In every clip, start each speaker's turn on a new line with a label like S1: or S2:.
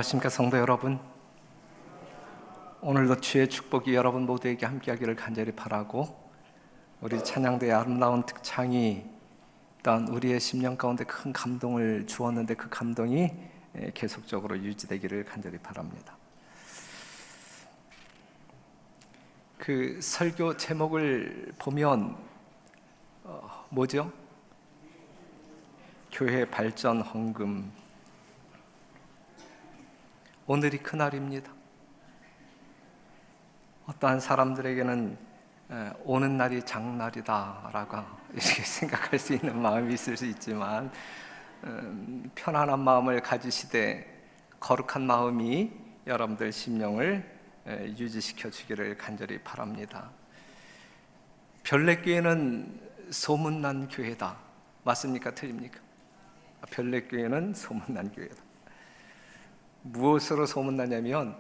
S1: 안녕하십니까 성도 여러분. 오늘도 주의 축복이 여러분 모두에게 함께하기를 간절히 바라고, 우리 찬양대의 아름다운 특창이 일단 우리의 심령 가운데 큰 감동을 주었는데 그 감동이 계속적으로 유지되기를 간절히 바랍니다. 그 설교 제목을 보면 뭐죠? 교회 발전 헌금. 오늘이 그날입니다. 어떠한 사람들에게는 오는 날이 장날이다라고 이렇게 생각할 수 있는 마음이 있을 수 있지만, 편안한 마음을 가지시되 거룩한 마음이 여러분들 심령을 유지시켜 주기를 간절히 바랍니다. 별내교회는 소문난 교회다. 맞습니까? 틀립니까? 별내교회는 소문난 교회다. 무엇으로 소문나냐면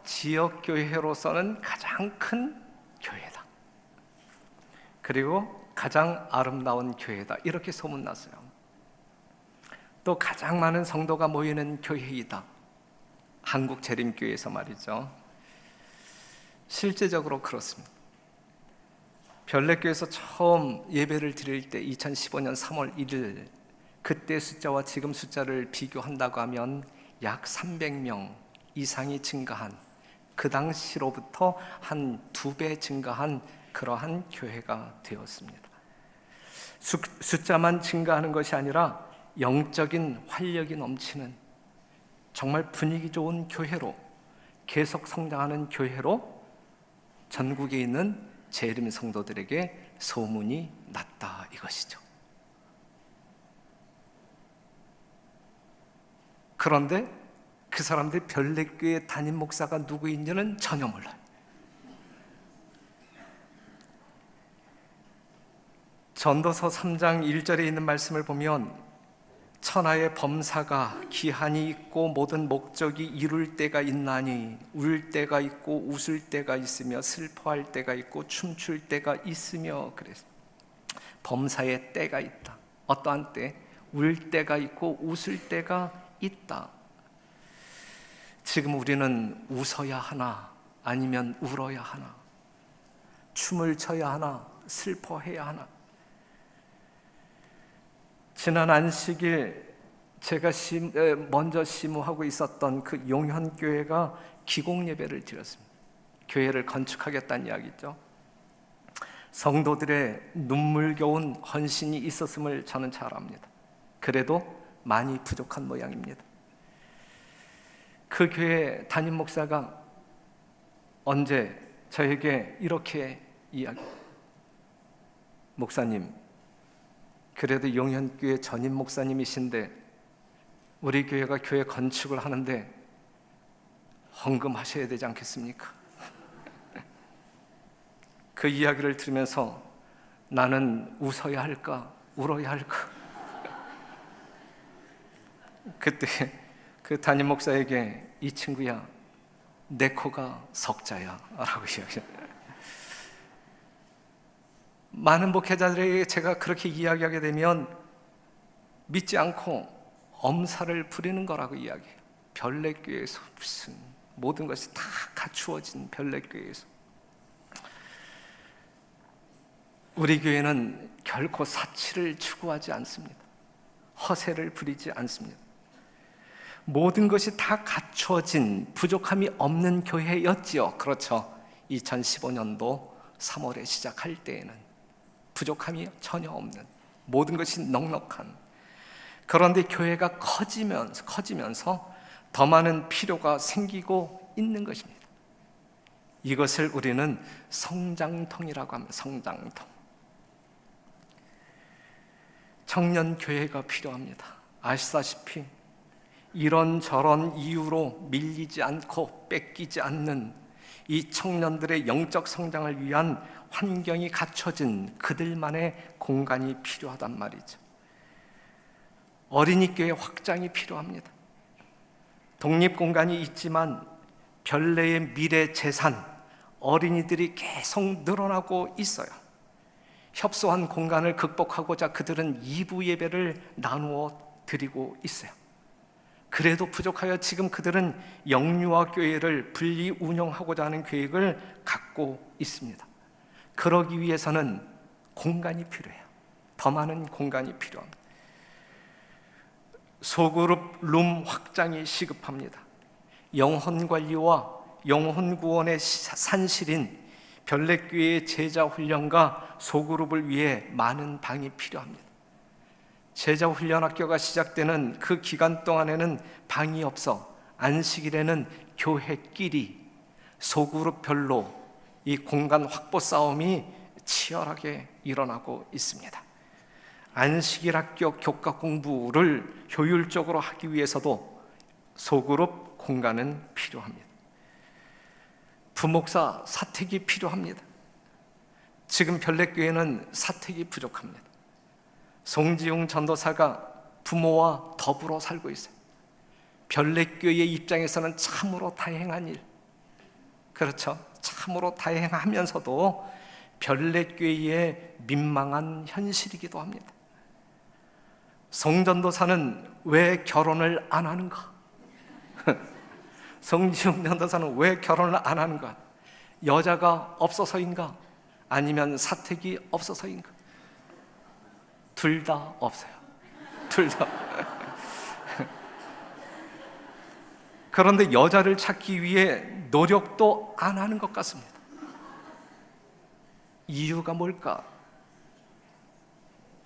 S1: 지역교회로서는 가장 큰 교회다, 그리고 가장 아름다운 교회다, 이렇게 소문났어요. 또 가장 많은 성도가 모이는 교회이다, 한국재림교회에서 말이죠. 실제적으로 그렇습니다. 별내교회에서 처음 예배를 드릴 때 2015년 3월 1일, 그때 숫자와 지금 숫자를 비교한다고 하면 약 300명 이상이 증가한, 그 당시로부터 한 2배 증가한 그러한 교회가 되었습니다. 숫자만 증가하는 것이 아니라 영적인 활력이 넘치는 정말 분위기 좋은 교회로, 계속 성장하는 교회로 전국에 있는 재림 성도들에게 소문이 났다, 이것이죠. 그런데 그 사람들이 별내교회 담임 목사가 누구인지는 전혀 몰라요. 전도서 3장 1절에 있는 말씀을 보면, 천하의 범사가 기한이 있고 모든 목적이 이룰 때가 있나니 울 때가 있고 웃을 때가 있으며 슬퍼할 때가 있고 춤출 때가 있으며, 그래서 범사의 때가 있다. 어떠한 때? 울 때가 있고 웃을 때가 있다. 지금 우리는 웃어야 하나 아니면 울어야 하나, 춤을 춰야 하나 슬퍼해야 하나. 지난 안식일 제가 먼저 심우하고 있었던 그 용현교회가 기공예배를 드렸습니다. 교회를 건축하겠다는 이야기죠. 성도들의 눈물겨운 헌신이 있었음을 저는 잘 압니다. 그래도 많이 부족한 모양입니다. 그 교회 담임 목사가 언제 저에게 이렇게 목사님, 그래도 용현교회 전임 목사님이신데 우리 교회가 교회 건축을 하는데 헌금하셔야 되지 않겠습니까? 그 이야기를 들으면서 나는 웃어야 할까 울어야 할까. 그때 그 담임 목사에게, 이 친구야, 내 코가 석자야 라고 이야기합니다. 많은 목회자들에게 제가 그렇게 이야기하게 되면 믿지 않고 엄살을 부리는 거라고 이야기해요. 별내교회에서 무슨 모든 것이 다 갖추어진 별내교회에서. 우리 교회는 결코 사치를 추구하지 않습니다. 허세를 부리지 않습니다. 모든 것이 다 갖춰진, 부족함이 없는 교회였지요. 그렇죠. 2015년도 3월에 시작할 때에는 부족함이 전혀 없는, 모든 것이 넉넉한. 그런데 교회가 커지면서 더 많은 필요가 생기고 있는 것입니다. 이것을 우리는 성장통이라고 합니다. 성장통. 청년 교회가 필요합니다. 아시다시피 이런저런 이유로 밀리지 않고 뺏기지 않는 이 청년들의 영적 성장을 위한 환경이 갖춰진 그들만의 공간이 필요하단 말이죠. 어린이 교회 확장이 필요합니다. 독립공간이 있지만 별내의 미래 재산, 어린이들이 계속 늘어나고 있어요. 협소한 공간을 극복하고자 그들은 2부 예배를 나누어 드리고 있어요. 그래도 부족하여 지금 그들은 영유아 교회를 분리 운영하고자 하는 계획을 갖고 있습니다. 그러기 위해서는 공간이 필요해요. 더 많은 공간이 필요합니다. 소그룹 룸 확장이 시급합니다. 영혼관리와 영혼구원의 산실인 별내교회의 제자훈련과 소그룹을 위해 많은 방이 필요합니다. 제자훈련학교가 시작되는 그 기간 동안에는 방이 없어 안식일에는 교회끼리 소그룹별로 이 공간 확보 싸움이 치열하게 일어나고 있습니다. 안식일 학교 교과 공부를 효율적으로 하기 위해서도 소그룹 공간은 필요합니다. 부목사 사택이 필요합니다. 지금 별내교회는 사택이 부족합니다. 송지용 전도사가 부모와 더불어 살고 있어요. 별내교회의 입장에서는 참으로 다행한 일, 그렇죠? 참으로 다행하면서도 별내교회의 민망한 현실이기도 합니다. 송전도사는 왜 결혼을 안 하는가? 송지용 전도사는 왜 결혼을 안 하는가? 여자가 없어서인가? 아니면 사택이 없어서인가? 둘 다 없어요. 둘 다. 그런데 여자를 찾기 위해 노력도 안 하는 것 같습니다. 이유가 뭘까?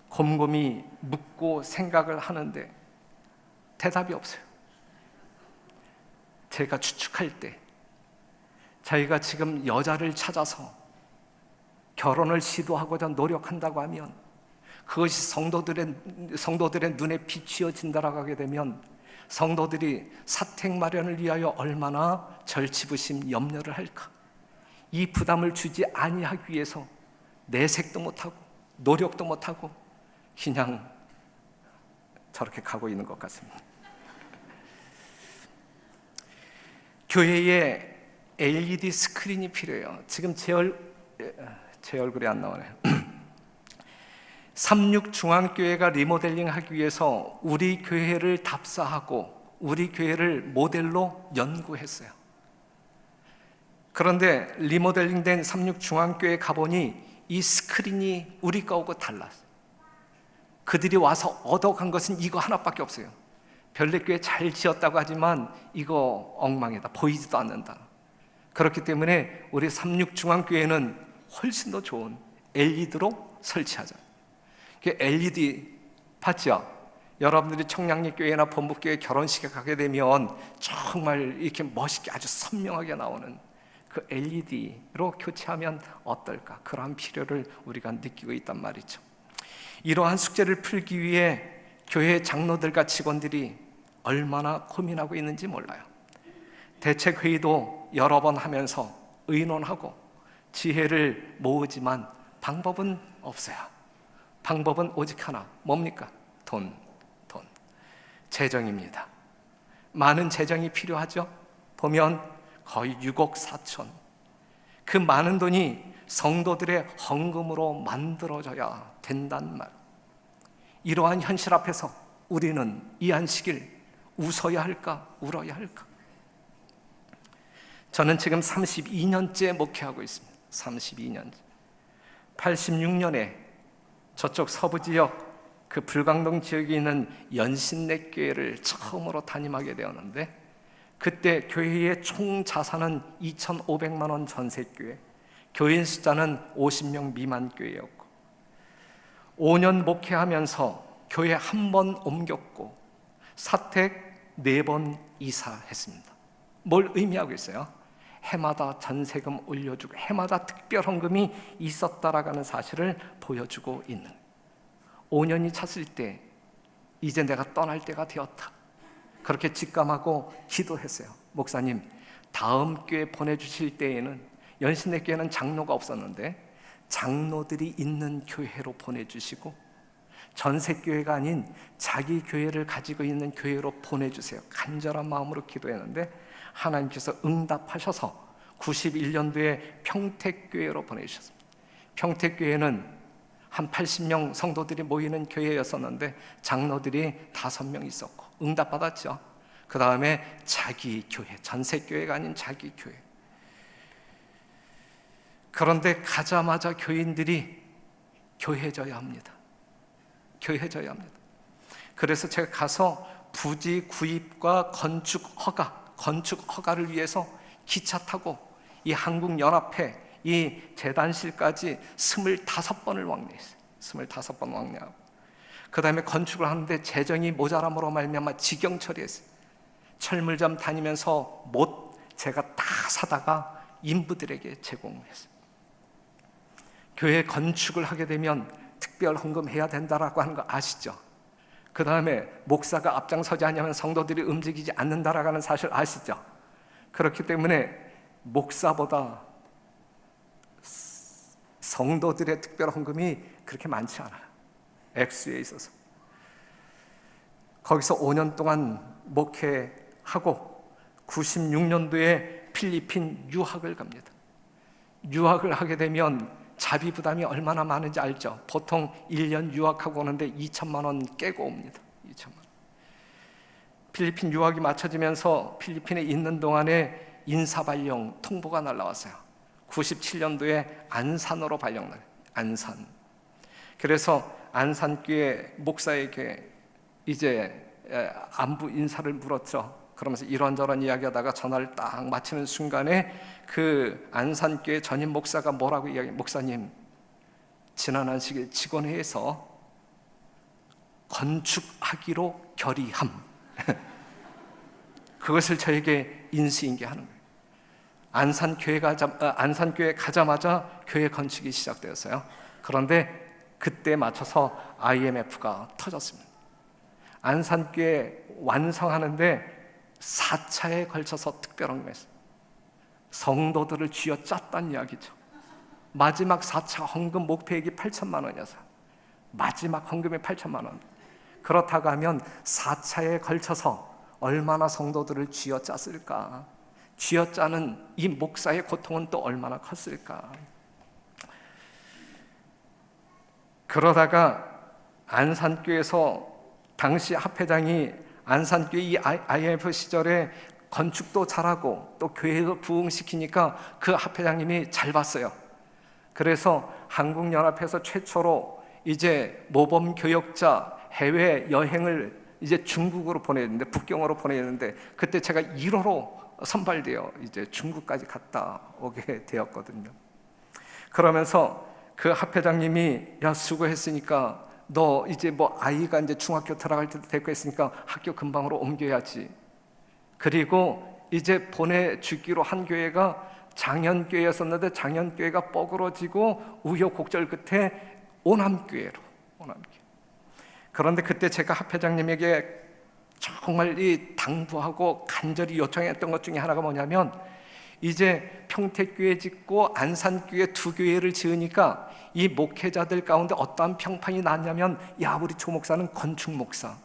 S1: 곰곰이 묻고 생각을 하는데 대답이 없어요. 제가 추측할 때 자기가 지금 여자를 찾아서 결혼을 시도하고자 노력한다고 하면 그것이 성도들의 눈에 비추어진다라고 하게 되면 성도들이 사택 마련을 위하여 얼마나 절치부심 염려를 할까? 이 부담을 주지 아니하기 위해서 내색도 못하고 노력도 못하고 그냥 저렇게 가고 있는 것 같습니다. 교회에 LED 스크린이 필요해요. 지금 제 얼굴이 안 나오네요. 삼육중앙교회가 리모델링 하기 위해서 우리 교회를 답사하고 우리 교회를 모델로 연구했어요. 그런데 리모델링된 삼육중앙교회 가보니 이 스크린이 우리 거하고 달랐어요. 그들이 와서 얻어간 것은 이거 하나밖에 없어요. 별내교회 잘 지었다고 하지만 이거 엉망이다, 보이지도 않는다. 그렇기 때문에 우리 삼육중앙교회는 훨씬 더 좋은 LED로 설치하자. LED 봤죠? 여러분들이 청량리교회나 범북교회 결혼식에 가게 되면 정말 이렇게 멋있게 아주 선명하게 나오는 그 LED로 교체하면 어떨까? 그러한 필요를 우리가 느끼고 있단 말이죠. 이러한 숙제를 풀기 위해 교회 장로들과 직원들이 얼마나 고민하고 있는지 몰라요. 대책회의도 여러 번 하면서 의논하고 지혜를 모으지만 방법은 없어요. 방법은 오직 하나, 뭡니까? 돈. 재정입니다. 많은 재정이 필요하죠? 보면 거의 6억 4천. 그 많은 돈이 성도들의 헌금으로 만들어져야 된단 말. 이러한 현실 앞에서 우리는 이 안식일 웃어야 할까, 울어야 할까? 저는 지금 32년째 목회하고 있습니다. 32년째. 86년에 저쪽 서부 지역 그 불광동 지역에 있는 연신내 교회를 처음으로 담임하게 되었는데 그때 교회의 총 자산은 2,500만 원 전세교회, 교인 숫자는 50명 미만 교회였고 5년 목회하면서 교회 한 번 옮겼고 사택 4번 이사했습니다. 뭘 의미하고 있어요? 해마다 전세금 올려주고 해마다 특별헌금이 있었다라는 사실을 보여주고 있는 5년이 찼을 때 이제 내가 떠날 때가 되었다. 그렇게 직감하고 기도했어요. 목사님, 다음 교회 보내주실 때에는 연신내 교회는 장로가 없었는데 장로들이 있는 교회로 보내주시고 전세교회가 아닌 자기 교회를 가지고 있는 교회로 보내주세요. 간절한 마음으로 기도했는데 하나님께서 응답하셔서 91년도에 평택교회로 보내주셨습니다. 평택교회는 한 80명 성도들이 모이는 교회였었는데 장로들이 5명 있었고 응답받았죠. 그 다음에 자기 교회, 전세 교회가 아닌 자기 교회. 그런데 가자마자 교인들이 교회져야 합니다. 교회져야 합니다. 그래서 제가 가서 부지 구입과 건축 허가를 위해서 기차 타고 이 한국연합회 이 재단실까지 25번을 왕래했어요. 25번 왕래하고 그 다음에 건축을 하는데 재정이 모자람으로 말미암아 직영 처리했어요. 철물점 다니면서 못 제가 다 사다가 인부들에게 제공했어요. 교회 건축을 하게 되면 특별 헌금해야 된다라고 하는 거 아시죠? 그 다음에 목사가 앞장서지 않으면 성도들이 움직이지 않는다라고 하는 사실 아시죠? 그렇기 때문에 목사보다 성도들의 특별 헌금이 그렇게 많지 않아요. 액수에 있어서. 거기서 5년 동안 목회하고 96년도에 필리핀 유학을 갑니다. 유학을 하게 되면 자비 부담이 얼마나 많은지 알죠? 보통 1년 유학하고 오는데 2천만 원 깨고 옵니다. 2천만 원. 필리핀 유학이 마쳐지면서 필리핀에 있는 동안에 인사발령 통보가 날라왔어요. 97년도에 안산으로 발령나요. 안산. 그래서 안산교회 목사에게 이제 안부 인사를 물었죠. 그러면서 이런저런 이야기하다가 전화를 딱 마치는 순간에 그 안산교회 전임 목사가 뭐라고 목사님, 지난 안식일 직원회에서 건축하기로 결의함. 그것을 저에게 인수인계하는 거예요. 안산교회 가자마자 교회 건축이 시작되었어요. 그런데 그때 맞춰서 IMF가 터졌습니다. 안산교회 완성하는데 4차에 걸쳐서 특별헌금했어요. 성도들을 쥐어짰다는 이야기죠. 마지막 4차 헌금 목표액이 8천만 원이었어요. 마지막 헌금이 8천만 원. 그렇다고 하면 4차에 걸쳐서 얼마나 성도들을 쥐어짰을까? 쥐어짜는 이 목사의 고통은 또 얼마나 컸을까? 그러다가 안산교회에서 당시 합회장이 안산교회 이 IMF 시절에 건축도 잘하고 또 교회도 부흥시키니까 그 합회장님이 잘 봤어요. 그래서 한국연합회에서 최초로 이제 모범 교역자 해외 여행을 이제 중국으로 보내는데 북경으로 보내는데 그때 제가 1호로 선발되어 이제 중국까지 갔다 오게 되었거든요. 그러면서 그 합회장님이 야 수고했으니까 너 이제 뭐 아이가 이제 중학교 들어갈 때도 됐고 했으니까 학교 근방으로 옮겨야지. 그리고 이제 보내주기로 한 교회가 장현교회였었는데 장현교회가 뻐그러지고 우여곡절 끝에 오남교회로. 그런데 그때 제가 합회장님에게 정말 이 당부하고 간절히 요청했던 것 중에 하나가 뭐냐면 이제 평택교회 짓고 안산교회 두 교회를 지으니까 이 목회자들 가운데 어떠한 평판이 났냐면 야 우리 조 목사는 건축 목사.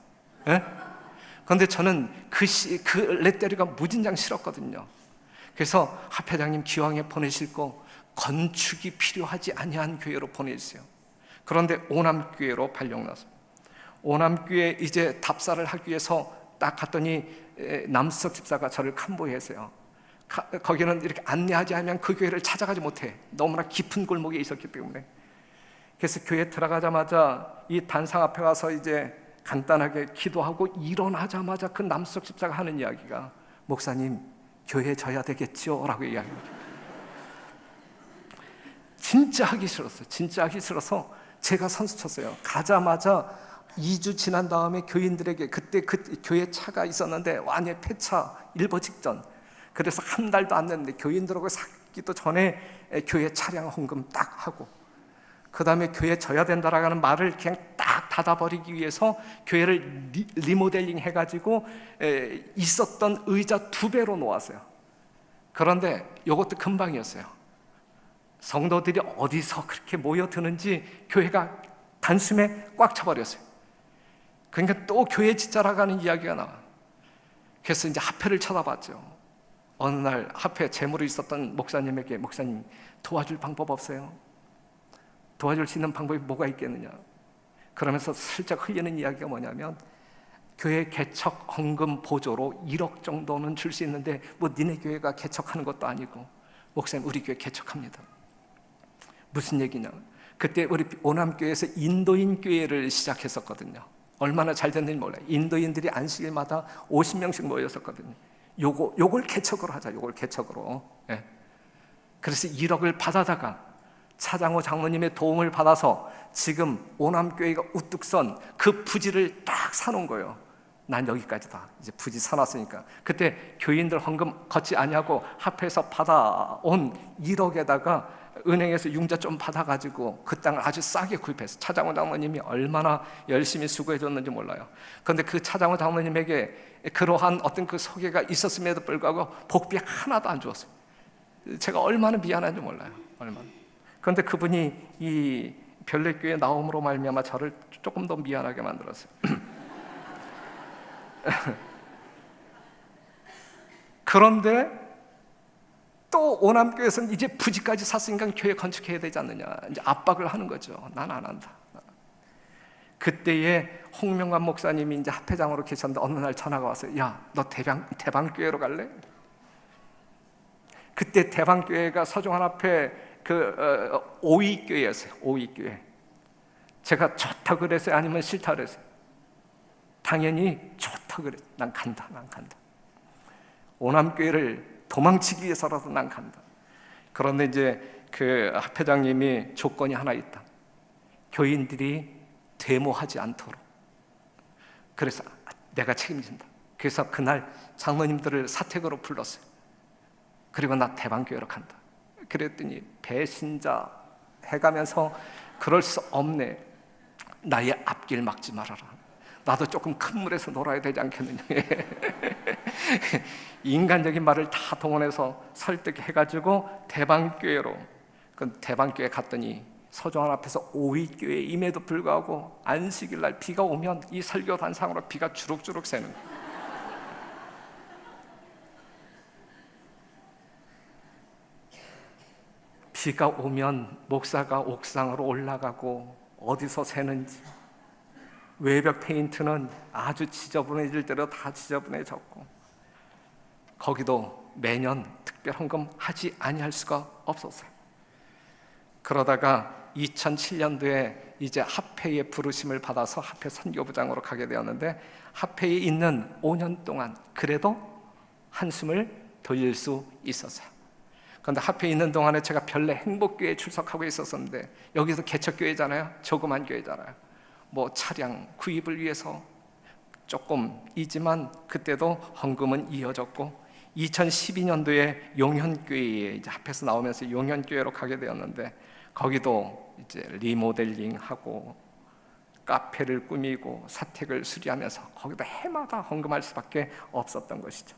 S1: 그런데 저는 그 레터리가 무진장 싫었거든요. 그래서 합회장님 기왕에 보내실 거 건축이 필요하지 아니한 교회로 보내주세요. 그런데 오남교회로 발령났습니다. 오남교회 이제 답사를 하기 위해서 딱 갔더니 남수석 집사가 저를 칸보이했어요. 거기는 이렇게 안내하지 않으면 그 교회를 찾아가지 못해. 너무나 깊은 골목에 있었기 때문에. 그래서 교회 들어가자마자 이 단상 앞에 가서 이제 간단하게 기도하고 일어나자마자 그 남수석 집사가 하는 이야기가 목사님 교회 져야 되겠죠? 라고 이야기합니다. 진짜 하기 싫었어요. 진짜 하기 싫어서 제가 선수 쳤어요. 가자마자 2주 지난 다음에 교인들에게 그때 그 교회 차가 있었는데 완전 폐차 일보 직전. 그래서 한 달도 안 됐는데 교인들하고 사귀기도 전에 교회 차량 헌금 딱 하고 그 다음에 교회 져야 된다라고 하는 말을 그냥 딱 닫아버리기 위해서 교회를 리모델링 해가지고 있었던 의자 2배로 놓았어요. 그런데 이것도 금방이었어요. 성도들이 어디서 그렇게 모여드는지 교회가 단숨에 꽉 차버렸어요. 그러니까 또 교회 짓자라고 하는 이야기가 나와요. 그래서 이제 합회를 쳐다봤죠. 어느 날 합회 재물이 있었던 목사님에게 목사님 도와줄 방법 없어요? 도와줄 수 있는 방법이 뭐가 있겠느냐? 그러면서 슬쩍 흘리는 이야기가 뭐냐면 교회 개척 헌금 보조로 1억 정도는 줄 수 있는데 뭐 니네 교회가 개척하는 것도 아니고 목사님 우리 교회 개척합니다. 무슨 얘기냐? 그때 우리 오남교회에서 인도인 교회를 시작했었거든요. 얼마나 잘 됐는지 몰라요. 인도인들이 안식일마다 50명씩 모였었거든요. 요걸 개척으로 하자. 요걸 개척으로. 예. 그래서 1억을 받아다가 차장호 장로님의 도움을 받아서 지금 오남교회가 우뚝 선 그 부지를 딱 사놓은 거예요. 난 여기까지다. 이제 부지 사놨으니까. 그때 교인들 헌금 걷지 아니하고 합해서 받아온 1억에다가 은행에서 융자 좀 받아가지고 그 땅을 아주 싸게 구입해서 차장호 장로님이 얼마나 열심히 수고해줬는지 몰라요. 그런데 그 차장호 장로님에게 그러한 어떤 그 소개가 있었음에도 불구하고 복비 하나도 안 주었어요. 제가 얼마나 미안한지 몰라요. 얼마나. 그런데 그분이 이 별내교회 나옴으로 말미암아 저를 조금 더 미안하게 만들었어요. 그런데 또 오남교회에서는 이제 부지까지 샀으니까 교회 건축해야 되지 않느냐, 이제 압박을 하는 거죠. 난 안 한다. 그때에 홍명관 목사님이 이제 합회장으로 계셨는데 어느 날 전화가 왔어요. 야, 너 대방교회로 갈래? 그때 대방교회가 서종환 앞에 그 오이교회였어요. 오이교회. 제가 좋다 그랬어요? 아니면 싫다 그랬어요? 당연히 좋다 그랬어요. 난 간다. 오남교회를 도망치기 위해서라도 난 간다. 그런데 이제 그 합회장님이 조건이 하나 있다. 교인들이 데모하지 않도록. 그래서 내가 책임진다. 그래서 그날 장로님들을 사택으로 불렀어요. 그리고 나 대방교회로 간다. 그랬더니 배신자 해가면서 그럴 수 없네. 나의 앞길 막지 말아라. 나도 조금 큰 물에서 놀아야 되지 않겠느냐. 인간적인 말을 다 동원해서 설득해가지고 대방교회로. 그 대방교회 갔더니 서종환 앞에서 오이교회임에도 불구하고 안식일날 비가 오면 이 설교 단상으로 비가 주룩주룩 새는 거예요. 비가 오면 목사가 옥상으로 올라가고 어디서 새는지, 외벽 페인트는 아주 지저분해질 대로 다 지저분해졌고, 거기도 매년 특별 헌금 하지 아니할 수가 없었어요. 그러다가 2007년도에 이제 합회의 부르심을 받아서 합회 선교부장으로 가게 되었는데, 합회에 있는 5년 동안 그래도 한숨을 돌릴 수 있었어요. 그런데 합회에 있는 동안에 제가 별내 행복교회에 출석하고 있었는데, 여기서 개척교회잖아요. 조그만 교회잖아요. 뭐 차량 구입을 위해서 조금이지만 그때도 헌금은 이어졌고, 2012년도에 용현교회에 이제 합해서 나오면서 용현교회로 가게 되었는데, 거기도 이제 리모델링하고 카페를 꾸미고 사택을 수리하면서 거기다 해마다 헌금할 수밖에 없었던 것이죠.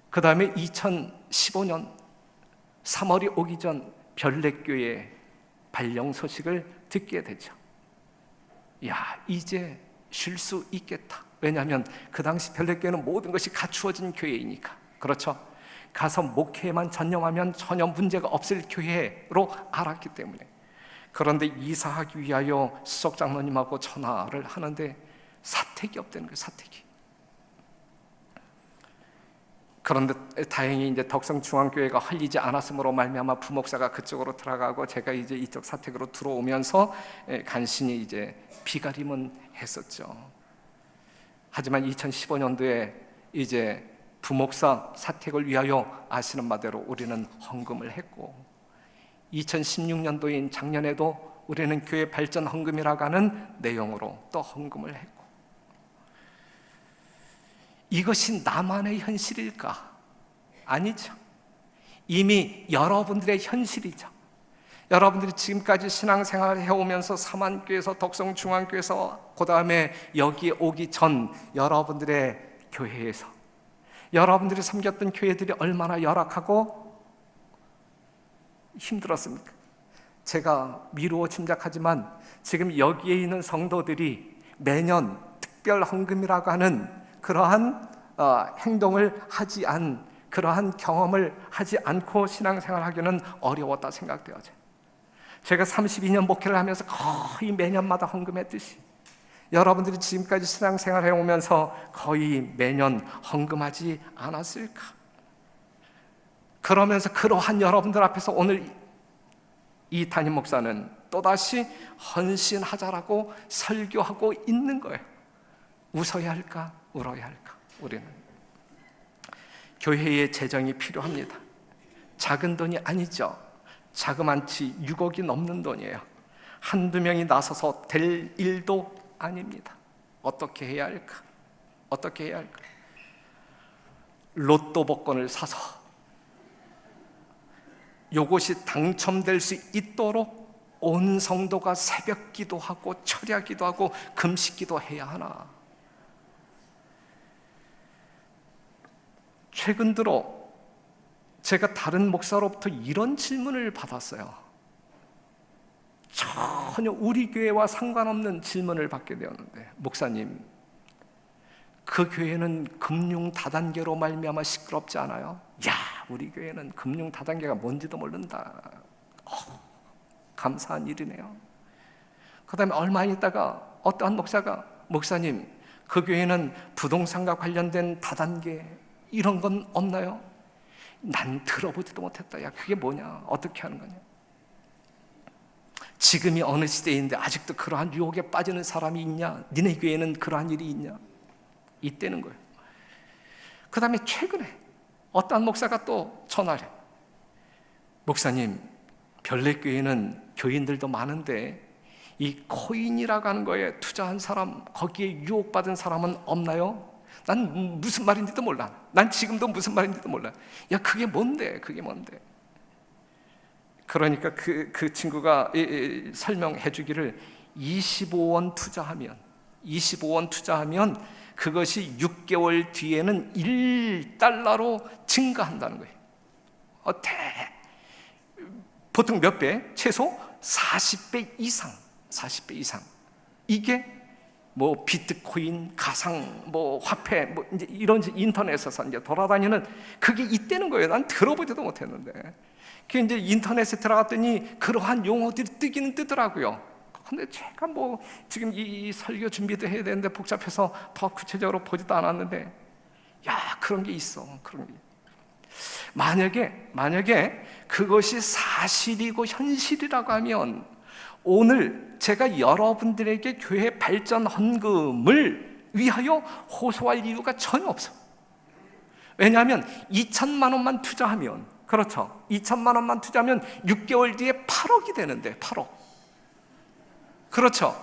S1: 그 다음에 2015년 3월이 오기 전 별내교회 발령 소식을 듣게 되죠. 야, 이제 쉴 수 있겠다. 왜냐하면 그 당시 별내교회는 모든 것이 갖추어진 교회이니까. 그렇죠? 가서 목회에만 전념하면 전혀 문제가 없을 교회로 알았기 때문에. 그런데 이사하기 위하여 수석장로님하고 전화를 하는데 사택이 없다는 거예요. 사택이. 그런데 다행히 이제 덕성중앙교회가 헐리지 않았으므로 말미암아 부목사가 그쪽으로 들어가고 제가 이제 이쪽 사택으로 들어오면서 간신히 이제 비가림은 했었죠. 하지만 2015년도에 이제 부목사 사택을 위하여 아시는 바대로 우리는 헌금을 했고, 2016년도인 작년에도 우리는 교회 발전 헌금이라고 하는 내용으로 또 헌금을 했고, 이것이 나만의 현실일까? 아니죠. 이미 여러분들의 현실이죠. 여러분들이 지금까지 신앙생활을 해오면서 삼안교에서 덕성중앙교에서 그 다음에 여기에 오기 전 여러분들의 교회에서 여러분들이 섬겼던 교회들이 얼마나 열악하고 힘들었습니까? 제가 미루어 짐작하지만 지금 여기에 있는 성도들이 매년 특별 헌금이라고 하는 그러한 행동을 하지 않은, 그러한 경험을 하지 않고 신앙생활하기는 어려웠다 생각되어져요. 제가 32년 목회를 하면서 거의 매년마다 헌금했듯이 여러분들이 지금까지 신앙생활 해오면서 거의 매년 헌금하지 않았을까? 그러면서 그러한 여러분들 앞에서 오늘 이 담임 목사는 또다시 헌신하자라고 설교하고 있는 거예요. 웃어야 할까? 울어야 할까? 우리는 교회의 재정이 필요합니다. 작은 돈이 아니죠. 자그만치 6억이 넘는 돈이에요. 한두 명이 나서서 될 일도 아닙니다. 어떻게 해야 할까? 어떻게 해야 할까? 로또 복권을 사서 요것이 당첨될 수 있도록 온 성도가 새벽 기도하고 철야 기도하고 금식 기도해야 하나? 최근 들어 제가 다른 목사로부터 이런 질문을 받았어요. 전혀 우리 교회와 상관없는 질문을 받게 되었는데, 목사님, 그 교회는 금융 다단계로 말미암아 시끄럽지 않아요? 야, 우리 교회는 금융 다단계가 뭔지도 모른다. 감사한 일이네요. 그 다음에 얼마 있다가 어떠한 목사가, 목사님, 그 교회는 부동산과 관련된 다단계 이런 건 없나요? 난 들어보지도 못했다. 야, 그게 뭐냐? 어떻게 하는 거냐? 지금이 어느 시대인데 아직도 그러한 유혹에 빠지는 사람이 있냐? 니네 교회는 그러한 일이 있냐? 이때는 거예요. 그 다음에 최근에 어떠한 목사가 또 전화를 해. 목사님, 별내교회는 교인들도 많은데 이 코인이라고 하는 거에 투자한 사람, 거기에 유혹받은 사람은 없나요? 난 무슨 말인지도 몰라. 난 지금도 무슨 말인지도 몰라. 야, 그게 뭔데? 그게 뭔데? 그러니까 그 친구가 설명해 주기를 25원 투자하면 그것이 6개월 뒤에는 1달러로 증가한다는 거예요. 보통 몇 배? 최소 40배 이상. 이게 뭐 비트코인, 가상, 뭐 화폐, 뭐 이제 이런 인터넷에서 이제 돌아다니는 그게 있다는 거예요. 난 들어보지도 못했는데. 그 이제 인터넷에 들어갔더니 그러한 용어들이 뜨기는 뜨더라고요. 근데 제가 뭐 지금 이 설교 준비도 해야 되는데 복잡해서 더 구체적으로 보지도 않았는데, 야, 그런 게 있어. 그런 게. 만약에 그것이 사실이고 현실이라고 하면 오늘 제가 여러분들에게 교회 발전 헌금을 위하여 호소할 이유가 전혀 없어. 왜냐하면 2천만 원만 투자하면, 그렇죠, 2천만 원만 투자하면 6개월 뒤에 8억이 되는데, 8억. 그렇죠.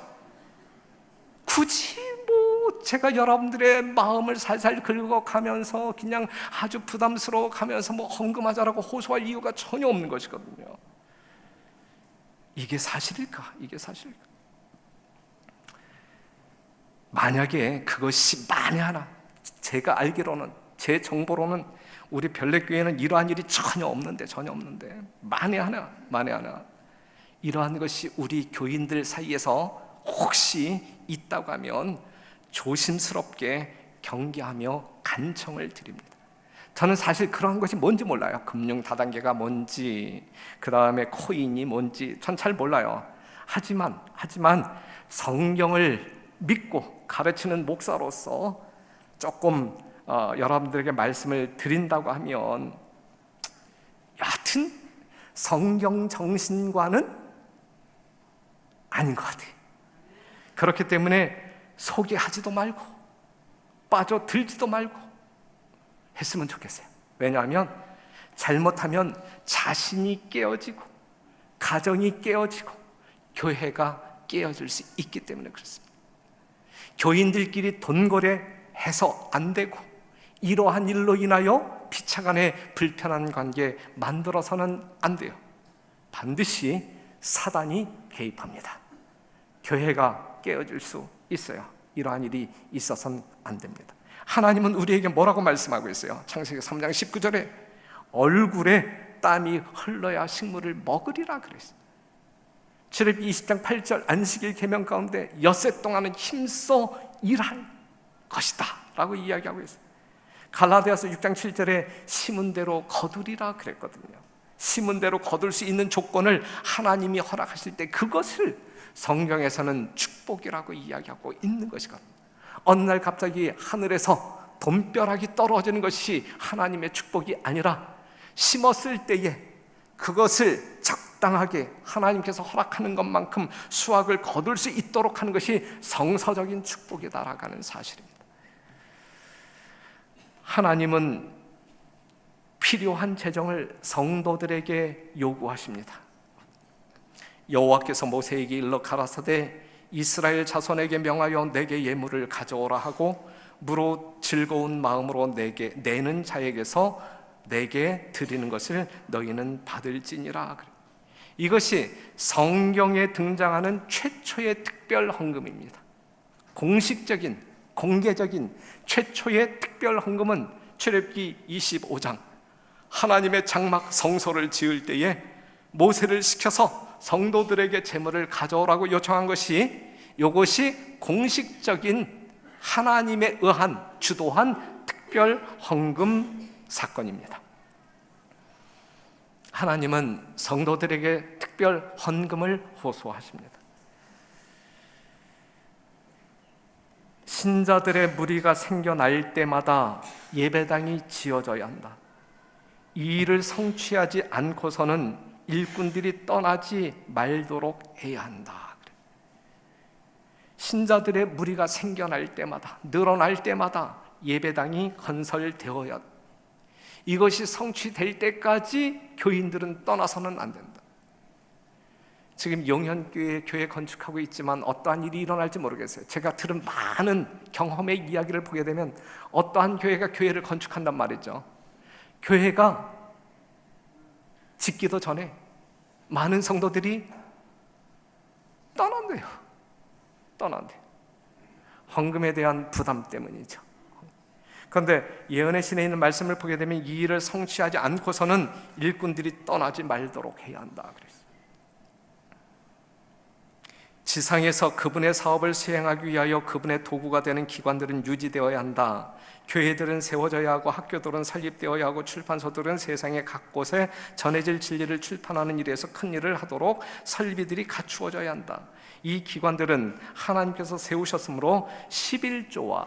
S1: 굳이 뭐 제가 여러분들의 마음을 살살 긁어가면서 그냥 아주 부담스러워 가면서 뭐 헌금하자라고 호소할 이유가 전혀 없는 것이거든요. 이게 사실일까? 이게 사실일까? 만약에 그것이 만에 하나, 제가 알기로는, 제 정보로는 우리 별내교회는 이러한 일이 전혀 없는데 만에 하나 이러한 것이 우리 교인들 사이에서 혹시 있다고 하면 조심스럽게 경계하며 간청을 드립니다. 저는 사실 그러한 것이 뭔지 몰라요. 금융 다단계가 뭔지, 그 다음에 코인이 뭔지 전 잘 몰라요. 하지만 성경을 믿고 가르치는 목사로서 조금 여러분들에게 말씀을 드린다고 하면, 여하튼 성경 정신과는 아닌 것 같아요. 그렇기 때문에 소개하지도 말고 빠져들지도 말고 했으면 좋겠어요. 왜냐하면 잘못하면 자신이 깨어지고 가정이 깨어지고 교회가 깨어질 수 있기 때문에 그렇습니다. 교인들끼리 돈거래해서 안 되고 이러한 일로 인하여 피차간의 불편한 관계 만들어서는 안 돼요. 반드시 사단이 개입합니다. 교회가 깨어질 수 있어요. 이러한 일이 있어서는 안 됩니다. 하나님은 우리에게 뭐라고 말씀하고 있어요? 창세기 3장 19절에 얼굴에 땀이 흘러야 식물을 먹으리라 그랬어요. 출애굽기 20장 8절 안식일 계명 가운데 엿새 동안은 힘써 일할 것이다 라고 이야기하고 있어요. 갈라디아서 6장 7절에 심은 대로 거두리라 그랬거든요. 심은 대로 거둘 수 있는 조건을 하나님이 허락하실 때 그것을 성경에서는 축복이라고 이야기하고 있는 것이거든요. 어느 날 갑자기 하늘에서 돈벼락이 떨어지는 것이 하나님의 축복이 아니라 심었을 때에 그것을 적당하게 하나님께서 허락하는 것만큼 수확을 거둘 수 있도록 하는 것이 성서적인 축복이다라고 하는 사실입니다. 하나님은 필요한 재정을 성도들에게 요구하십니다. 여호와께서 모세에게 일러 가라사대 이스라엘 자손에게 명하여 내게 예물을 가져오라 하고 무로 즐거운 마음으로 내게 내는 자에게서 내게 드리는 것을 너희는 받을지니라. 이것이 성경에 등장하는 최초의 특별 헌금입니다. 공식적인 공개적인 최초의 특별 헌금은 출애굽기 25장 하나님의 장막 성소를 지을 때에 모세를 시켜서 성도들에게 제물을 가져오라고 요청한 것이, 이것이 공식적인 하나님에 의한 주도한 특별 헌금 사건입니다. 하나님은 성도들에게 특별 헌금을 호소하십니다. 신자들의 무리가 생겨날 때마다 예배당이 지어져야 한다. 이 일을 성취하지 않고서는 일꾼들이 떠나지 말도록 해야 한다. 신자들의 무리가 생겨날 때마다, 늘어날 때마다 예배당이 건설되어야 한다. 이것이 성취될 때까지 교인들은 떠나서는 안 된다. 지금 용현교회 교회 건축하고 있지만 어떠한 일이 일어날지 모르겠어요. 제가 들은 많은 경험의 이야기를 보게 되면 어떠한 교회가 교회를 건축한단 말이죠. 교회가 짓기도 전에 많은 성도들이 떠난대요. 헌금에 대한 부담 때문이죠. 그런데 예언의 신에 있는 말씀을 보게 되면 이 일을 성취하지 않고서는 일꾼들이 떠나지 말도록 해야 한다 그랬어요. 지상에서 그분의 사업을 수행하기 위하여 그분의 도구가 되는 기관들은 유지되어야 한다. 교회들은 세워져야 하고 학교들은 설립되어야 하고 출판소들은 세상의 각 곳에 전해질 진리를 출판하는 일에서 큰 일을 하도록 설비들이 갖추어져야 한다. 이 기관들은 하나님께서 세우셨으므로 11조와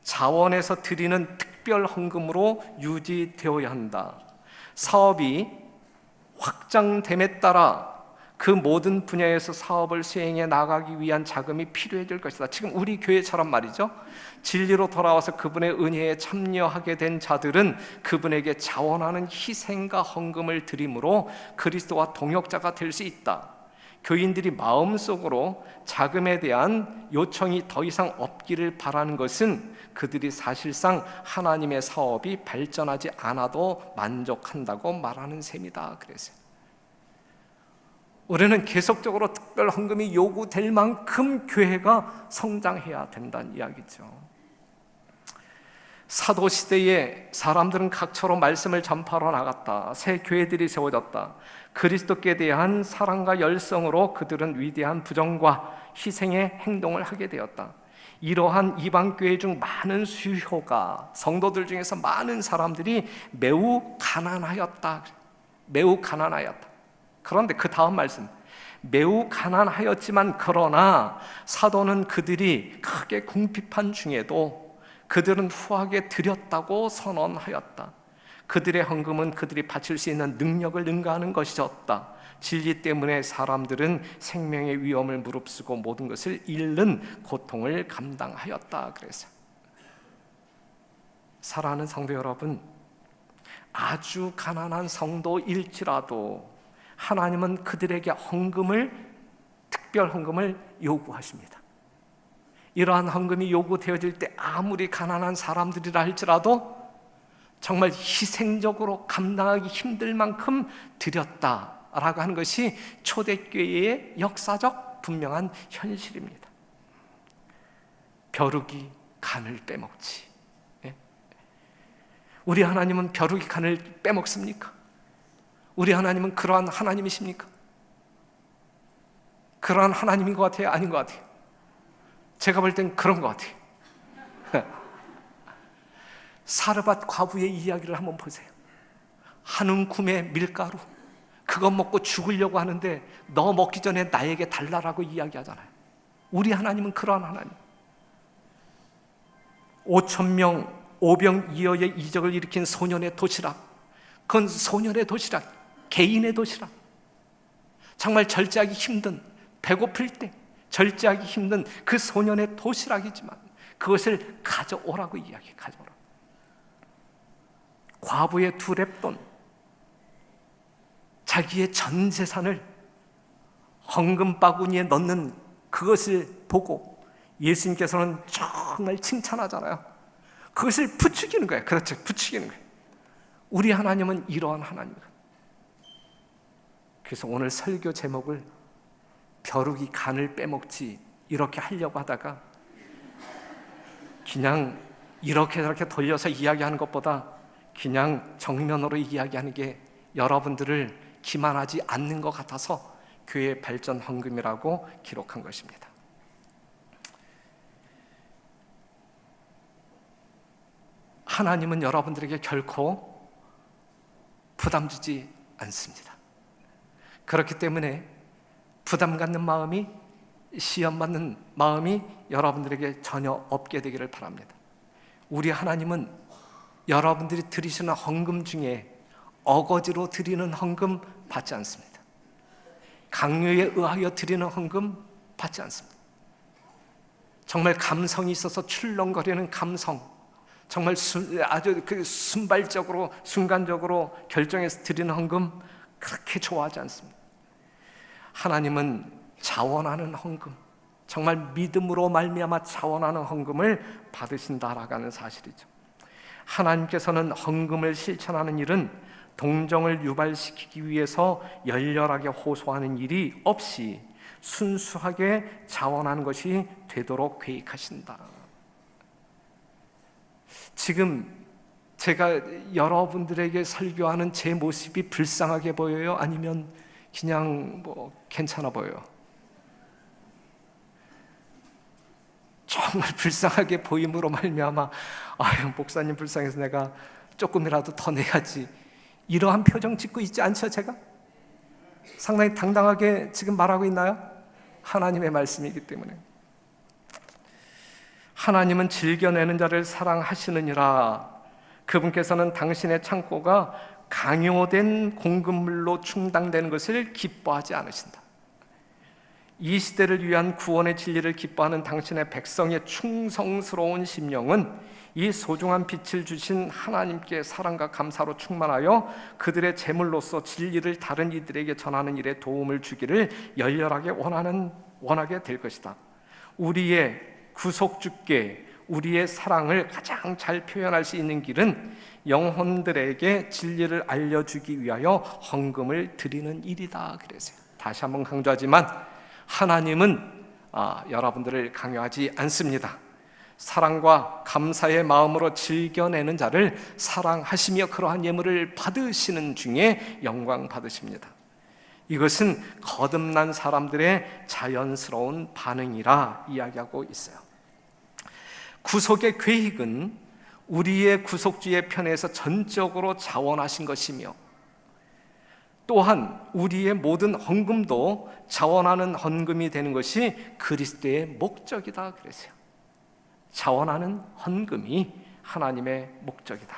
S1: 자원에서 드리는 특별 헌금으로 유지되어야 한다. 사업이 확장됨에 따라 그 모든 분야에서 사업을 수행해 나가기 위한 자금이 필요해질 것이다. 지금 우리 교회처럼 말이죠. 진리로 돌아와서 그분의 은혜에 참여하게 된 자들은 그분에게 자원하는 희생과 헌금을 드림으로 그리스도와 동역자가 될 수 있다. 교인들이 마음속으로 자금에 대한 요청이 더 이상 없기를 바라는 것은 그들이 사실상 하나님의 사업이 발전하지 않아도 만족한다고 말하는 셈이다. 그랬어요. 우리는 계속적으로 특별 헌금이 요구될 만큼 교회가 성장해야 된다는 이야기죠. 사도시대에 사람들은 각처로 말씀을 전파하러 나갔다. 새 교회들이 세워졌다. 그리스도께 대한 사랑과 열성으로 그들은 위대한 부정과 희생의 행동을 하게 되었다. 이러한 이방교회 중 많은 수효가, 성도들 중에서 많은 사람들이 매우 가난하였다. 매우 가난하였다. 그런데 그 다음 말씀, 매우 가난하였지만 그러나 사도는 그들이 크게 궁핍한 중에도 그들은 후하게 드렸다고 선언하였다. 그들의 헌금은 그들이 바칠 수 있는 능력을 능가하는 것이었다. 진리 때문에 사람들은 생명의 위험을 무릅쓰고 모든 것을 잃는 고통을 감당하였다. 그래서 사랑하는 성도 여러분, 아주 가난한 성도일지라도 하나님은 그들에게 특별 헌금을 요구하십니다. 이러한 헌금이 요구되어질 때 아무리 가난한 사람들이라 할지라도 정말 희생적으로 감당하기 힘들 만큼 드렸다라고 하는 것이 초대교회의 역사적 분명한 현실입니다. 벼룩이 간을 빼먹지. 우리 하나님은 벼룩이 간을 빼먹습니까? 우리 하나님은 그러한 하나님이십니까? 그러한 하나님인 것 같아요? 아닌 것 같아요? 제가 볼 땐 그런 것 같아요. 사르밧 과부의 이야기를 한번 보세요. 한 움큼의 밀가루, 그거 먹고 죽으려고 하는데 너 먹기 전에 나에게 달라라고 이야기하잖아요. 우리 하나님은 그러한 하나님. 5,000명 오병이어의 이적을 일으킨 소년의 도시락, 그건 소년의 도시락, 개인의 도시락. 정말 절제하기 힘든, 배고플 때 절제하기 힘든 그 소년의 도시락이지만 그것을 가져오라고 이야기해. 가져오라. 과부의 2렙돈, 자기의 전 재산을 헌금 바구니에 넣는 그것을 보고 예수님께서는 정말 칭찬하잖아요. 그것을 부추기는 거예요. 그렇죠, 부추기는 거예요. 우리 하나님은 이러한 하나님이에요. 그래서 오늘 설교 제목을 벼룩이 간을 빼먹지 이렇게 하려고 하다가 그냥 이렇게 저렇게 돌려서 이야기하는 것보다 그냥 정면으로 이야기하는 게 여러분들을 기만하지 않는 것 같아서 교회 발전 헌금이라고 기록한 것입니다. 하나님은 여러분들에게 결코 부담 주지 않습니다. 그렇기 때문에 부담 갖는 마음이, 시험 받는 마음이 여러분들에게 전혀 없게 되기를 바랍니다. 우리 하나님은 여러분들이 드리시는 헌금 중에 어거지로 드리는 헌금 받지 않습니다. 강요에 의하여 드리는 헌금 받지 않습니다. 정말 감성이 있어서 출렁거리는 감성, 정말 아주 순발적으로 순간적으로 결정해서 드리는 헌금 그렇게 좋아하지 않습니다. 하나님은 자원하는 헌금, 정말 믿음으로 말미암아 자원하는 헌금을 받으신다라고 하는 사실이죠. 하나님께서는 헌금을 실천하는 일은 동정을 유발시키기 위해서 열렬하게 호소하는 일이 없이 순수하게 자원하는 것이 되도록 계획하신다. 지금 제가 여러분들에게 설교하는 제 모습이 불쌍하게 보여요? 아니면 그냥 괜찮아 보여요? 정말 불쌍하게 보임으로 말미암아 아유, 목사님 불쌍해서 내가 조금이라도 더 내야지, 이러한 표정 짓고 있지 않죠? 제가 상당히 당당하게 지금 말하고 있나요? 하나님의 말씀이기 때문에. 하나님은 즐겨내는 자를 사랑하시느니라. 그분께서는 당신의 창고가 강요된 공급물로 충당되는 것을 기뻐하지 않으신다. 이 시대를 위한 구원의 진리를 기뻐하는 당신의 백성의 충성스러운 심령은 이 소중한 빛을 주신 하나님께 사랑과 감사로 충만하여 그들의 제물로서 진리를 다른 이들에게 전하는 일에 도움을 주기를 열렬하게 원하게 될 것이다. 우리의 구속주께 우리의 사랑을 가장 잘 표현할 수 있는 길은 영혼들에게 진리를 알려주기 위하여 헌금을 드리는 일이다. 그래서요. 다시 한번 강조하지만 하나님은 여러분들을 강요하지 않습니다. 사랑과 감사의 마음으로 즐겨내는 자를 사랑하시며 그러한 예물을 받으시는 중에 영광 받으십니다. 이것은 거듭난 사람들의 자연스러운 반응이라 이야기하고 있어요. 구속의 계획은 우리의 구속주의 편에서 전적으로 자원하신 것이며, 또한 우리의 모든 헌금도 자원하는 헌금이 되는 것이 그리스도의 목적이다 그랬어요. 자원하는 헌금이 하나님의 목적이다.